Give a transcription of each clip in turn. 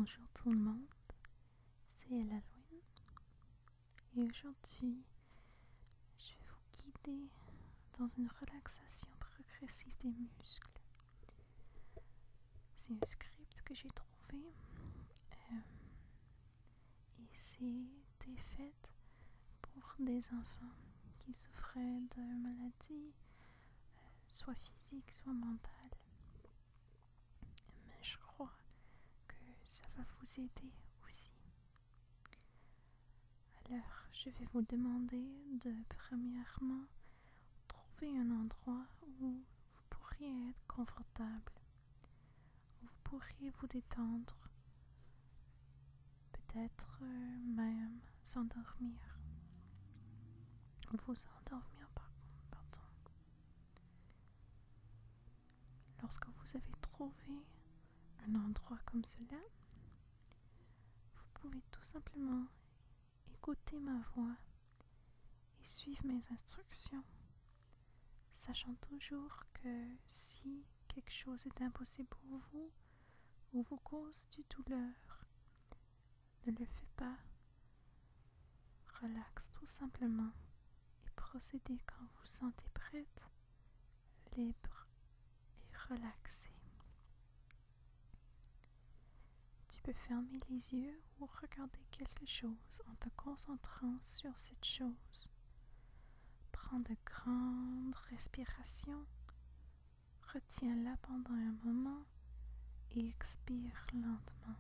Bonjour tout le monde, c'est Elalwin et aujourd'hui je vais vous guider dans une relaxation progressive des muscles. C'est un script que j'ai trouvé et c'était fait pour des enfants qui souffraient de maladies soit physiques soit mentales. Mais je crois que ça va vous aider aussi. Alors, je vais vous demander de premièrement trouver un endroit où vous pourriez être confortable, où vous pourriez vous détendre, peut-être même s'endormir, vous endormir pardon. Lorsque vous avez trouvé un endroit comme cela, vous pouvez tout simplement écouter ma voix et suivre mes instructions, sachant toujours que si quelque chose est impossible pour vous ou vous cause du douleur, ne le faites pas. Relaxe tout simplement et procédez quand vous vous sentez prête, libre et relaxée. Tu peux fermer les yeux ou regarder quelque chose en te concentrant sur cette chose. Prends de grandes respirations, retiens-la pendant un moment et expire lentement.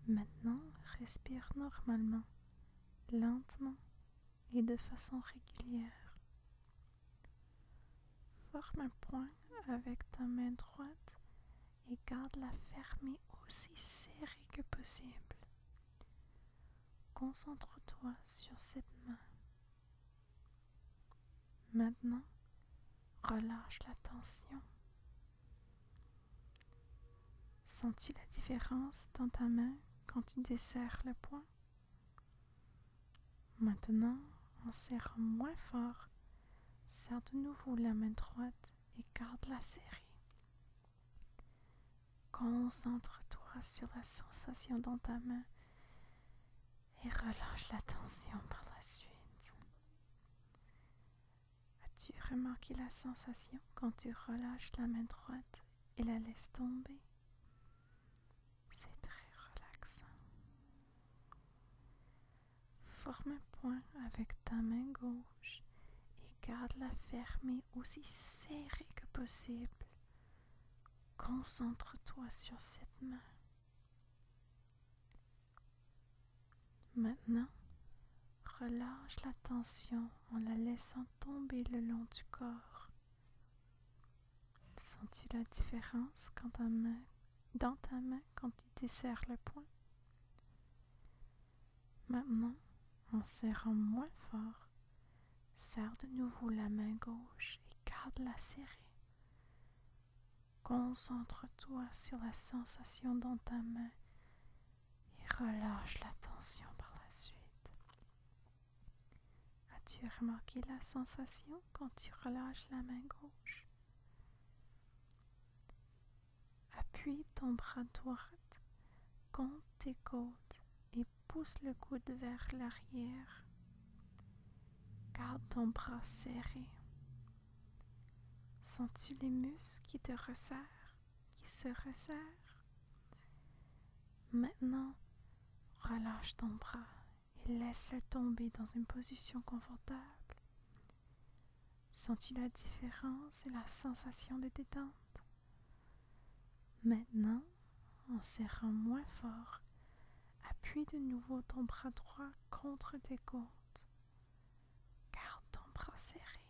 Maintenant, respire normalement, lentement et de façon régulière. Forme un point avec ta main droite et garde-la fermée aussi serrée que possible. Concentre-toi sur cette main. Maintenant, relâche la tension. Sens-tu la différence dans ta main quand tu desserres le poing? Maintenant, en serrant moins fort, serre de nouveau la main droite et garde-la serrée. Concentre-toi sur la sensation dans ta main et relâche la tension par la suite. As-tu remarqué la sensation quand tu relâches la main droite et la laisses tomber? C'est très relaxant. Forme un point avec ta main gauche et garde-la fermée aussi serrée que possible. Concentre-toi sur cette main. Maintenant, relâche la tension en la laissant tomber le long du corps. Sens-tu la différence dans ta main quand tu desserres le poing? Maintenant, en serrant moins fort, serre de nouveau la main gauche et garde-la serrée. Concentre-toi sur la sensation dans ta main et relâche la tension par la suite. As-tu remarqué la sensation quand tu relâches la main gauche? Appuie ton bras droit contre tes côtes et pousse le coude vers l'arrière. Garde ton bras serré. Sens-tu les muscles qui se resserrent? Maintenant, relâche ton bras et laisse-le tomber dans une position confortable. Sens-tu la différence et la sensation de détente? Maintenant, en serrant moins fort, appuie de nouveau ton bras droit contre tes côtes. Garde ton bras serré.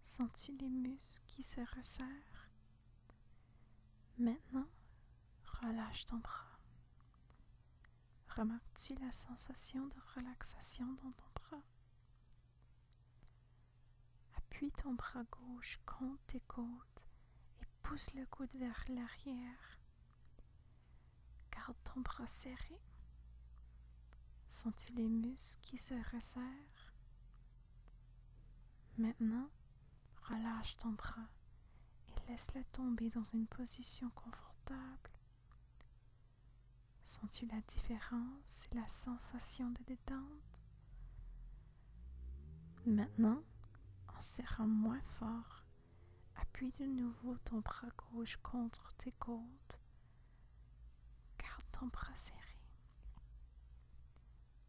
Sens-tu les muscles qui se resserrent? Maintenant, relâche ton bras. Remarques-tu la sensation de relaxation dans ton bras? Appuie ton bras gauche contre tes côtes et pousse le coude vers l'arrière. Garde ton bras serré. Sens-tu les muscles qui se resserrent? Maintenant, relâche ton bras et et laisse-le tomber dans une position confortable. Sens-tu la différence et la sensation de détente? Maintenant, en serrant moins fort, appuie de nouveau ton bras gauche contre tes côtes. Garde ton bras serré.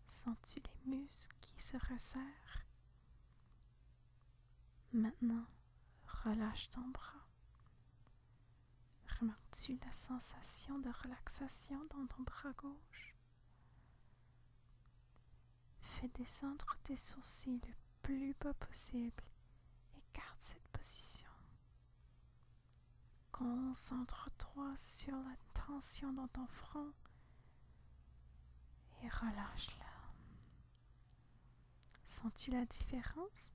Sens-tu les muscles qui se resserrent? Maintenant, relâche ton bras. Remarques-tu la sensation de relaxation dans ton bras gauche? Fais descendre tes sourcils le plus bas possible et garde cette position. Concentre-toi sur la tension dans ton front et relâche-la. Sens-tu la différence?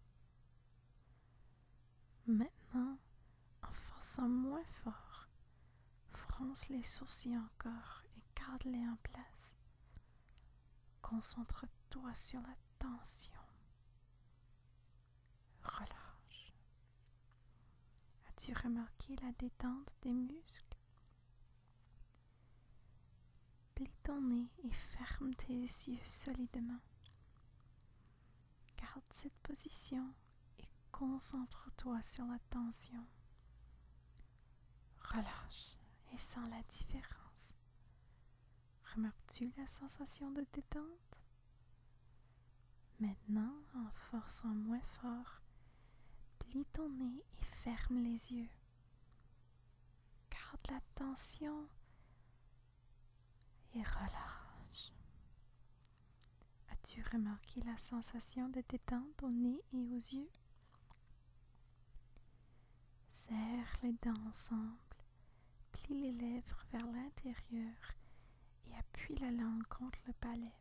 Maintenant, en forçant moins fort, fronce les sourcils encore et garde-les en place. Concentre-toi sur la tension. Relâche. As-tu remarqué la détente des muscles? Plie ton nez et ferme tes yeux solidement. Garde cette position et concentre-toi sur la tension. Relâche et sens la différence. Remarques-tu la sensation de détente? Maintenant, en forçant moins fort, plie ton nez et ferme les yeux. Garde la tension et relâche. As-tu remarqué la sensation de détente au nez et aux yeux? Serre les dents ensemble, plie les lèvres vers l'intérieur et appuie la langue contre le palais.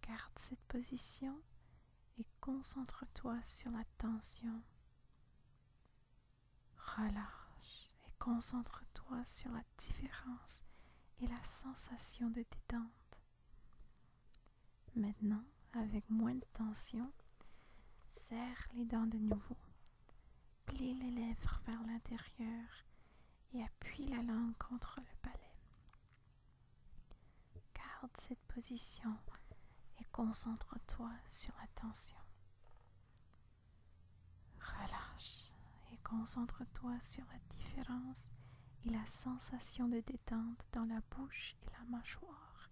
Garde cette position et concentre-toi sur la tension. Relâche et concentre-toi sur la différence et la sensation de détente. Maintenant, avec moins de tension, serre les dents de nouveau, plie les lèvres vers l'intérieur et appuie la langue contre le palais. Garde cette position et concentre-toi sur la tension. Relâche et concentre-toi sur la différence et la sensation de détente dans la bouche et la mâchoire.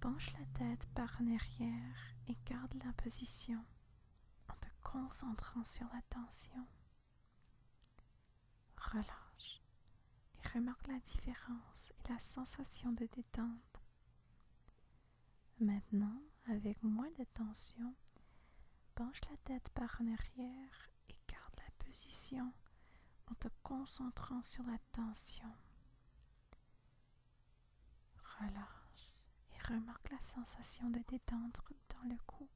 Penche la tête par en arrière et garde la position en te concentrant sur la tension. Relâche et remarque la différence et la sensation de détente. Maintenant, avec moins de tension, penche la tête par en arrière et garde la position en te concentrant sur la tension. Relâche et remarque la sensation de détente dans le cou.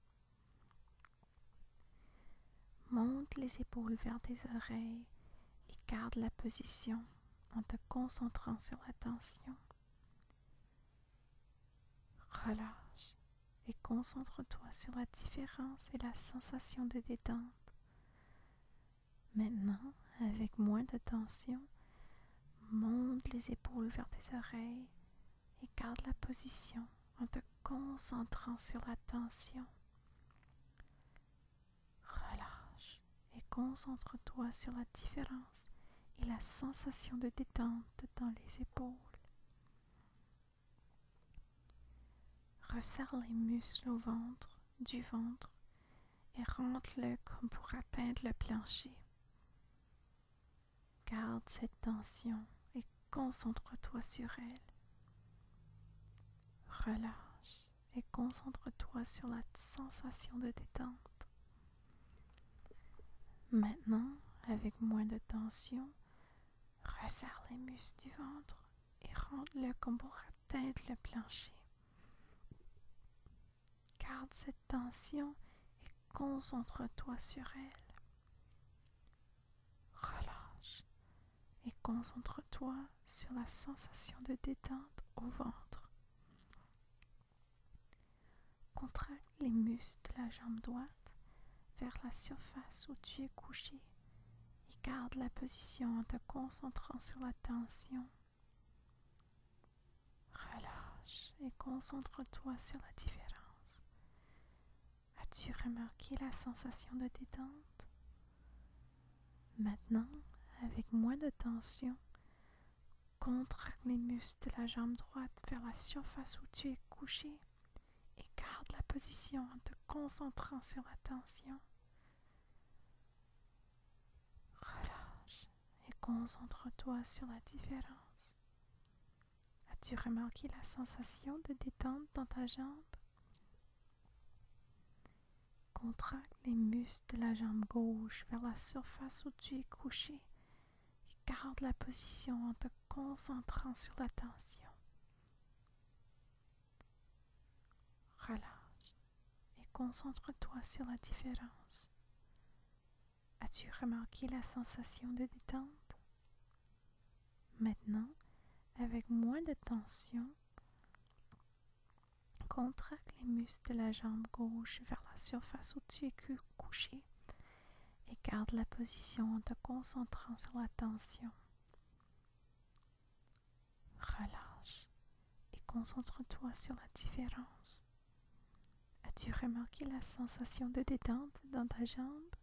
Monte les épaules vers tes oreilles et garde la position en te concentrant sur la tension. Relâche et concentre-toi sur la différence et la sensation de détente. Maintenant, avec moins de tension, monte les épaules vers tes oreilles et garde la position en te concentrant sur la tension. Relâche et concentre-toi sur la différence et la sensation de détente dans les épaules. Resserre les muscles du ventre et rentre-le comme pour atteindre le plancher. Garde cette tension et concentre-toi sur elle. Relâche et concentre-toi sur la sensation de détente. Maintenant, avec moins de tension, resserre les muscles du ventre et rentre-le comme pour atteindre le plancher. Garde cette tension et concentre-toi sur elle. Relâche et concentre-toi sur la sensation de détente au ventre. Contracte les muscles de la jambe droite, vers la surface où tu es couché et garde la position en te concentrant sur la tension. Relâche et concentre-toi sur la différence. As-tu remarqué la sensation de détente? Maintenant, avec moins de tension, contracte les muscles de la jambe droite vers la surface où tu es couché et garde la position en te concentrant sur la tension. Relâche et concentre-toi sur la différence. As-tu remarqué la sensation de détente dans ta jambe? Contracte les muscles de la jambe gauche vers la surface où tu es couché et garde la position en te concentrant sur la tension. Relâche et concentre-toi sur la différence. As-tu remarqué la sensation de détente? Maintenant, avec moins de tension, contracte les muscles de la jambe gauche vers la surface où tu es couché et garde la position en te concentrant sur la tension. Relâche et concentre-toi sur la différence. As-tu remarqué la sensation de détente dans ta jambe?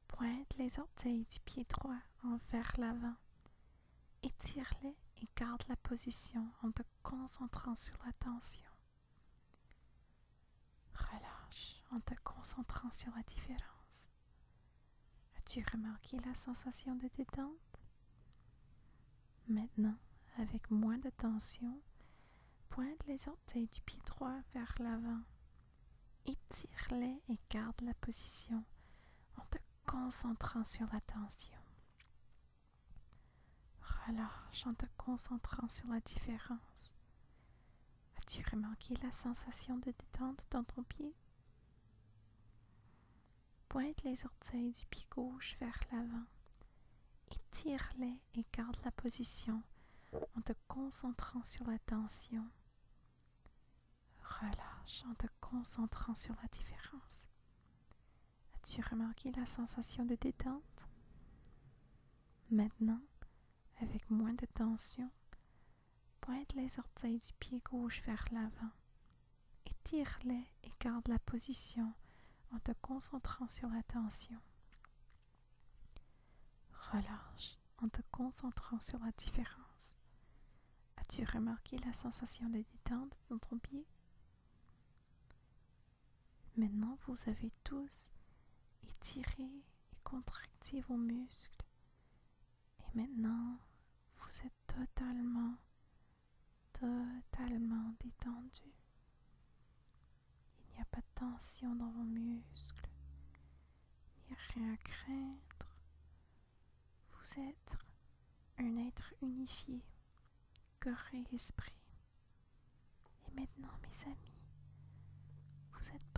Pointe les orteils du pied droit vers l'avant. Étire-les et garde la position en te concentrant sur la tension. Relâche en te concentrant sur la différence. As-tu remarqué la sensation de détente? Maintenant, avec moins de tension, pointe les orteils du pied droit vers l'avant. Étire-les et garde la position en te concentrant sur la tension. Relâche en te concentrant sur la différence. As-tu remarqué la sensation de détente dans ton pied? Pointe les orteils du pied gauche vers l'avant. Étire-les et garde la position en te concentrant sur la tension. Relâche en te concentrant sur la différence. As-tu remarqué la sensation de détente? Maintenant, avec moins de tension, pointe les orteils du pied gauche vers l'avant. Étire-les et garde la position en te concentrant sur la tension. Relâche en te concentrant sur la différence. As-tu remarqué la sensation de détente dans ton pied? Maintenant, vous avez tous étiré et contracté vos muscles. Et maintenant, vous êtes totalement détendu. Il n'y a pas de tension dans vos muscles. Il n'y a rien à craindre. Vous êtes un être unifié, cœur et esprit. Et maintenant, mes amis, vous êtes